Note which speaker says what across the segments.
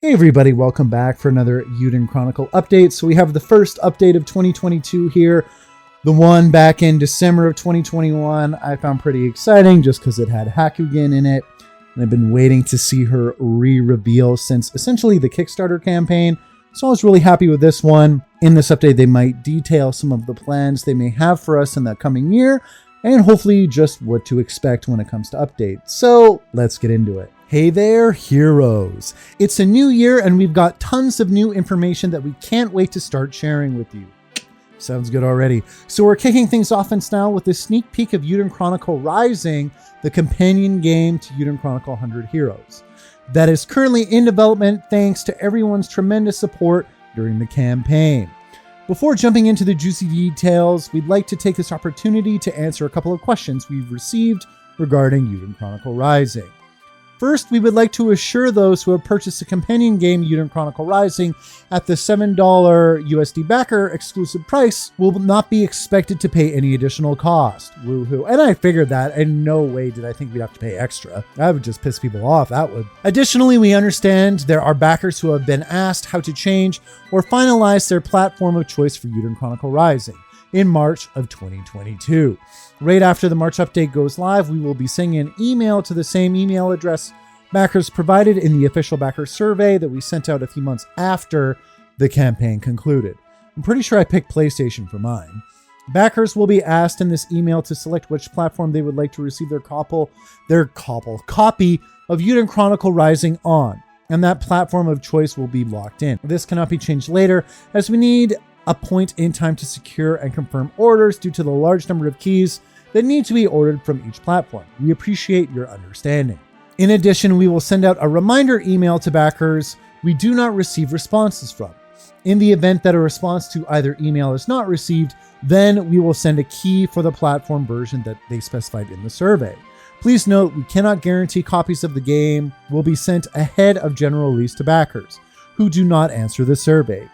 Speaker 1: Hey everybody, welcome back for another Eiyuden Chronicle update. So we have the first update of 2022 here. The one back in December of 2021 I found pretty exciting just because it had Hakugen in it. And I've been waiting to see her re-reveal since essentially the Kickstarter campaign. So I was really happy with this one. In this update, they might detail some of the plans they may have for us in the coming year, and hopefully just what to expect when it comes to updates. So let's get into it. Hey there, heroes. It's a new year and we've got tons of new information that we can't wait to start sharing with you. Sounds good already. So we're kicking things off in style with a sneak peek of Eiyuden Chronicle Rising, the companion game to Eiyuden Chronicle 100 Heroes. That is currently in development thanks to everyone's tremendous support during the campaign. Before jumping into the juicy details, we'd like to take this opportunity to answer a couple of questions we've received regarding Eiyuden Chronicle Rising. First, we would like to assure those who have purchased a companion game, Eiyuden Chronicle Rising, at the $7 USD backer exclusive price will not be expected to pay any additional cost. Woohoo. And I figured that, and no way did I think we'd have to pay extra. That would just piss people off, that would. Additionally, we understand there are backers who have been asked how to change or finalize their platform of choice for Eiyuden Chronicle Rising in March of 2022. Right after the March update goes live, we will be sending an email to the same email address backers provided in the official backer survey that we sent out a few months after the campaign concluded. I'm pretty sure I picked PlayStation for mine. Backers will be asked in this email to select which platform they would like to receive their copy of Eiyuden Chronicle Rising on, and that platform of choice will be locked in. This cannot be changed later, as we need a point in time to secure and confirm orders due to the large number of keys that need to be ordered from each platform. We appreciate your understanding. In addition, we will send out a reminder email to backers we do not receive responses from. In the event that a response to either email is not received, then we will send a key for the platform version that they specified in the survey. Please note, we cannot guarantee copies of the game will be sent ahead of general release to backers who do not answer the survey.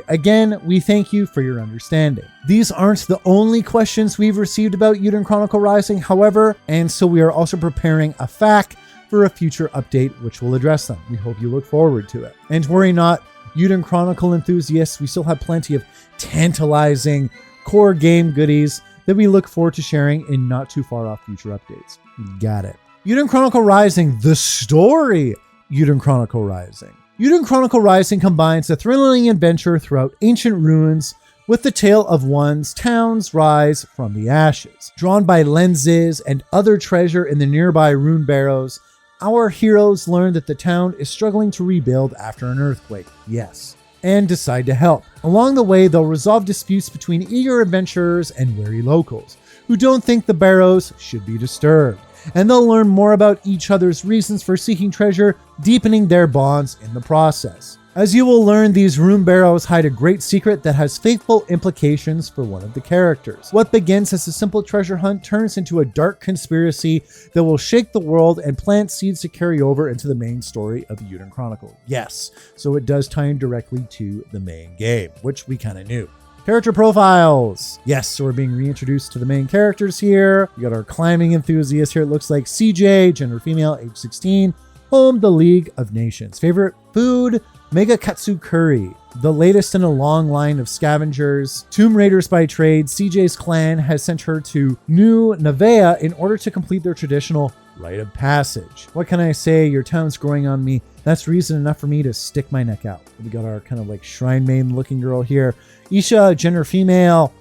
Speaker 1: Again, we thank you for your understanding. These aren't the only questions we've received about Eiyuden Chronicle Rising, however, and so we are also preparing a FAQ for a future update which will address them. We hope you look forward to it. And worry not, Eiyuden Chronicle enthusiasts, we still have plenty of tantalizing core game goodies that we look forward to sharing in not too far off future updates. Got it. Eiyuden Chronicle Rising, the story. Eiyuden Chronicle Rising. Eiyuden Chronicle Rising combines a thrilling adventure throughout ancient ruins with the tale of one's town's rise from the ashes. Drawn by lenses and other treasure in the nearby rune barrows, our heroes learn that the town is struggling to rebuild after an earthquake. Yes. And decide to help. Along the way, they'll resolve disputes between eager adventurers and wary locals who don't think the barrows should be disturbed. And they'll learn more about each other's reasons for seeking treasure, deepening their bonds in the process. As you will learn, these rune barrows hide a great secret that has fateful implications for one of the characters. What begins as a simple treasure hunt turns into a dark conspiracy that will shake the world and plant seeds to carry over into the main story of Eiyuden Chronicle. Yes, so it does tie in directly to the main game, which we kind of knew. Character profiles. Yes, so we're being reintroduced to the main characters here. We got our climbing enthusiast here. It looks like CJ, gender female, age 16, home the League of Nations. Favorite food, Mega Katsu Curry. The latest in a long line of scavengers. Tomb Raiders by trade, CJ's clan has sent her to New Nevea in order to complete their traditional rite of passage. What can I say? Your town's growing on me. That's reason enough for me to stick my neck out. We got our kind of like shrine maiden looking girl here. Isha, gender female,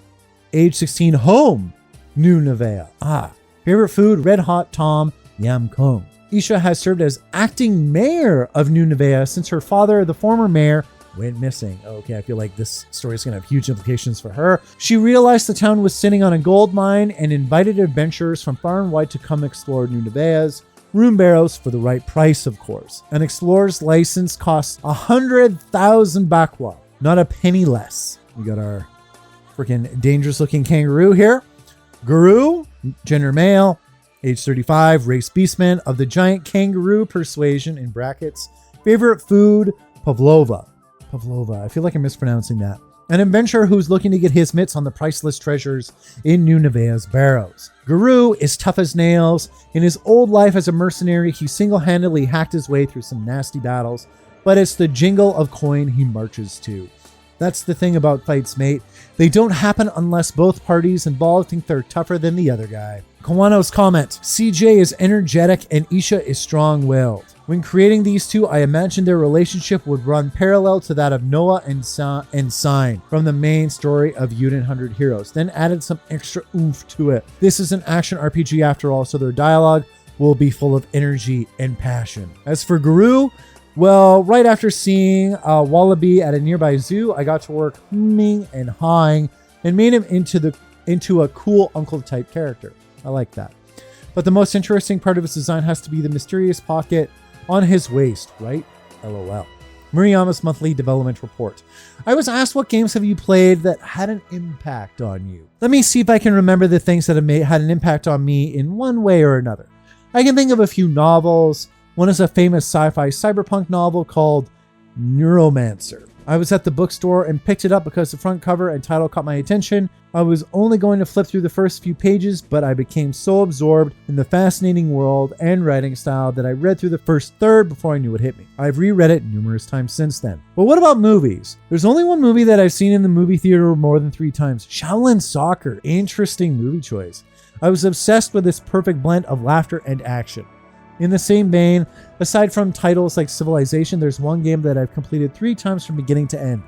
Speaker 1: age 16, home, New Nevea. Favorite food, Red Hot Tom Yam Kung. Isha has served as acting mayor of New Nevea since her father, the former mayor, went missing. Okay, I feel like this story is going to have huge implications for her. She realized the town was sitting on a gold mine and invited adventurers from far and wide to come explore New Nevea's rune barrows for the right price, of course. An explorer's license costs 100,000 bakwa, not a penny less. We got our freaking dangerous looking kangaroo here. Guru, gender male, age 35, race beastman of the giant kangaroo persuasion in brackets. Favorite food, pavlova. I feel like I'm mispronouncing that. an adventurer who's looking to get his mitts on the priceless treasures in New Nevaeh's barrows. Guru is tough as nails. In his old life as a mercenary, he single-handedly hacked his way through some nasty battles, but it's the jingle of coin he marches to. That's the thing about fights, mate. They don't happen unless both parties involved think they're tougher than the other guy. Kawano's comment: CJ is energetic and Isha is strong-willed. When creating these two, I imagined their relationship would run parallel to that of Noah and Sign from the main story of Eiyuden 100 Heroes, then added some extra oomph to it. This is an action RPG after all, so their dialogue will be full of energy and passion. As for Guru, well, right after seeing a wallaby at a nearby zoo, I got to work humming and hawing and made him into a cool uncle type character. I like that. But the most interesting part of his design has to be the mysterious pocket on his waist, right? LOL. Murayama's monthly development report. I was asked what games have you played that had an impact on you? Let me see if I can remember the things that have had an impact on me in one way or another. I can think of a few novels. One is a famous sci-fi cyberpunk novel called Neuromancer. I was at the bookstore and picked it up because the front cover and title caught my attention. I was only going to flip through the first few pages, but I became so absorbed in the fascinating world and writing style that I read through the first third before I knew it hit me. I've reread it numerous times since then. But what about movies? There's only one movie that I've seen in the movie theater more than 3 times. Shaolin Soccer. Interesting movie choice. I was obsessed with this perfect blend of laughter and action. In the same vein, aside from titles like Civilization, there's one game that I've completed 3 times from beginning to end,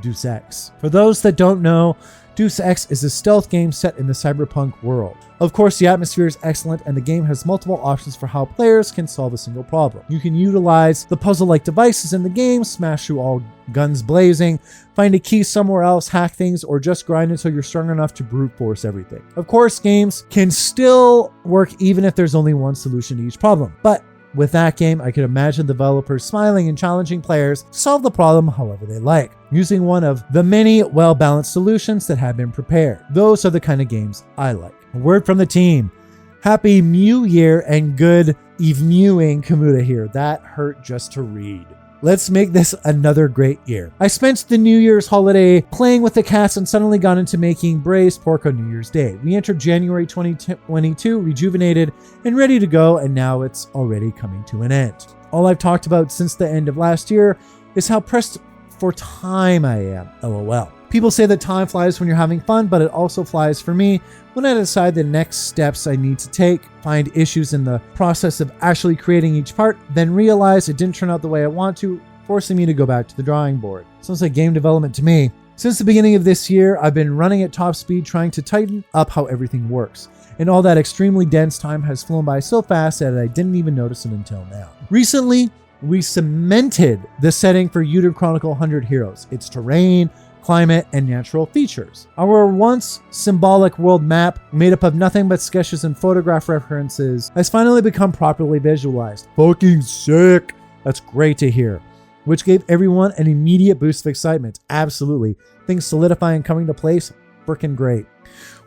Speaker 1: Deus Ex. For those that don't know, Deus Ex is a stealth game set in the cyberpunk world. Of course, the atmosphere is excellent and the game has multiple options for how players can solve a single problem. You can utilize the puzzle-like devices in the game, smash through all guns blazing, find a key somewhere else, hack things, or just grind until you're strong enough to brute force everything. Of course, games can still work even if there's only one solution to each problem. But with that game, I could imagine developers smiling and challenging players to solve the problem however they like, using one of the many well-balanced solutions that have been prepared. Those are the kind of games I like. A word from the team. Happy New Year and good evening, Kamuta here. That hurt just to read. Let's make this another great year. I spent the New Year's holiday playing with the cats and suddenly got into making braised pork on New Year's Day. We entered January 2022 rejuvenated and ready to go, and now it's already coming to an end. All I've talked about since the end of last year is how pressed for time I am. LOL. People say that time flies when you're having fun, but it also flies for me when I decide the next steps I need to take, find issues in the process of actually creating each part, then realize it didn't turn out the way I want to, forcing me to go back to the drawing board. Sounds like game development to me. Since the beginning of this year, I've been running at top speed trying to tighten up how everything works. And all that extremely dense time has flown by so fast that I didn't even notice it until now. Recently, we cemented the setting for Eiyuden Chronicle 100 Heroes, its terrain, climate, and natural features. Our once symbolic world map, made up of nothing but sketches and photograph references, has finally become properly visualized. Fucking sick! That's great to hear. Which gave everyone an immediate boost of excitement. Absolutely. Things solidifying and coming to place, freaking great.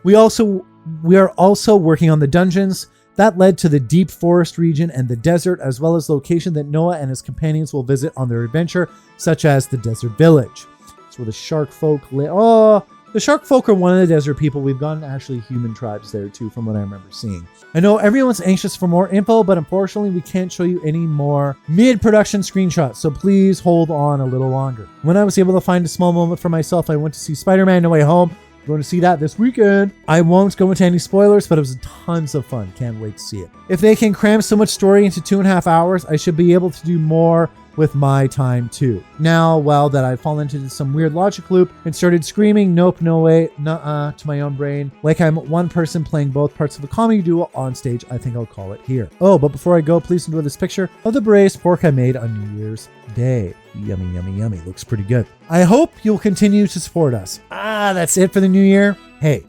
Speaker 1: We are also working on the dungeons. That led to the deep forest region and the desert, as well as location that Noah and his companions will visit on their adventure, such as the desert village. It's where the shark folk live. Oh, the shark folk are one of the desert people. We've gotten actually human tribes there too, from what I remember seeing. I know everyone's anxious for more info, but unfortunately we can't show you any more mid-production screenshots, so please hold on a little longer. When I was able to find a small moment for myself, I went to see Spider-Man No Way Home. I'm going to see that this weekend. I won't go into any spoilers, but it was tons of fun. Can't wait to see it. If they can cram so much story into 2.5 hours, I should be able to do more with my time too. Now, well, that I've fallen into some weird logic loop and started screaming, nope, no way, nuh-uh, to my own brain, like I'm one person playing both parts of a comedy duo on stage, I think I'll call it here. Oh, but before I go, please enjoy this picture of the braised pork I made on New Year's Day. Yummy, yummy, yummy. Looks pretty good. I hope you'll continue to support us. That's it for the new year. Hey.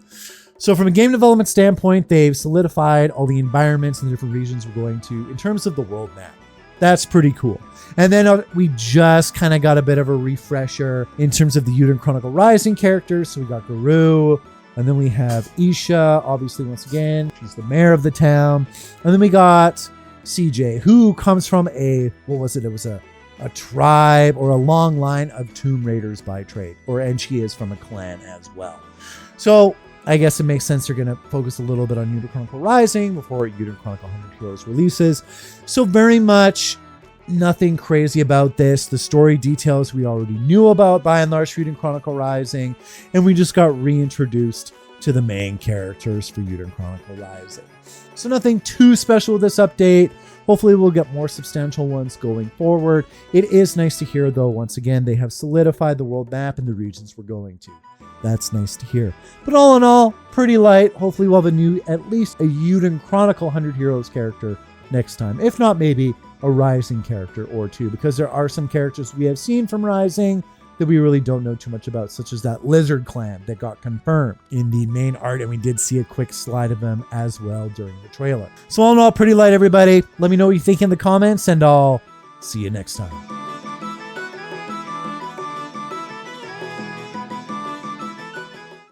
Speaker 1: So from a game development standpoint, they've solidified all the environments and the different regions we're going to in terms of the world map. That's pretty cool. And then we just kind of got a bit of a refresher in terms of the Eiyuden Chronicle Rising characters. So we got Guru, and then we have Isha, obviously, once again, she's the mayor of the town. And then we got CJ, who comes from a, what was it? It was a a tribe or a long line of tomb raiders by trade, and she is from a clan as well. So I guess it makes sense they're going to focus a little bit on Eiyuden Chronicle Rising before Eiyuden Chronicle 100 Heroes releases. So very much nothing crazy about this. The story details we already knew about by and large for Eiyuden Chronicle Rising, and we just got reintroduced to the main characters for Eiyuden Chronicle Rising. So nothing too special with this update. Hopefully we'll get more substantial ones going forward. It is nice to hear, though, once again, they have solidified the world map and the regions we're going to. That's nice to hear. But all in all, pretty light. Hopefully we'll have at least a Eiyuden Chronicle 100 Heroes character next time. If not, maybe a Rising character or two, because there are some characters we have seen from Rising that we really don't know too much about, such as that lizard clan that got confirmed in the main art, and we did see a quick slide of them as well during the trailer. So all in all, pretty light, everybody. Let me know what you think in the comments, and I'll see you next time.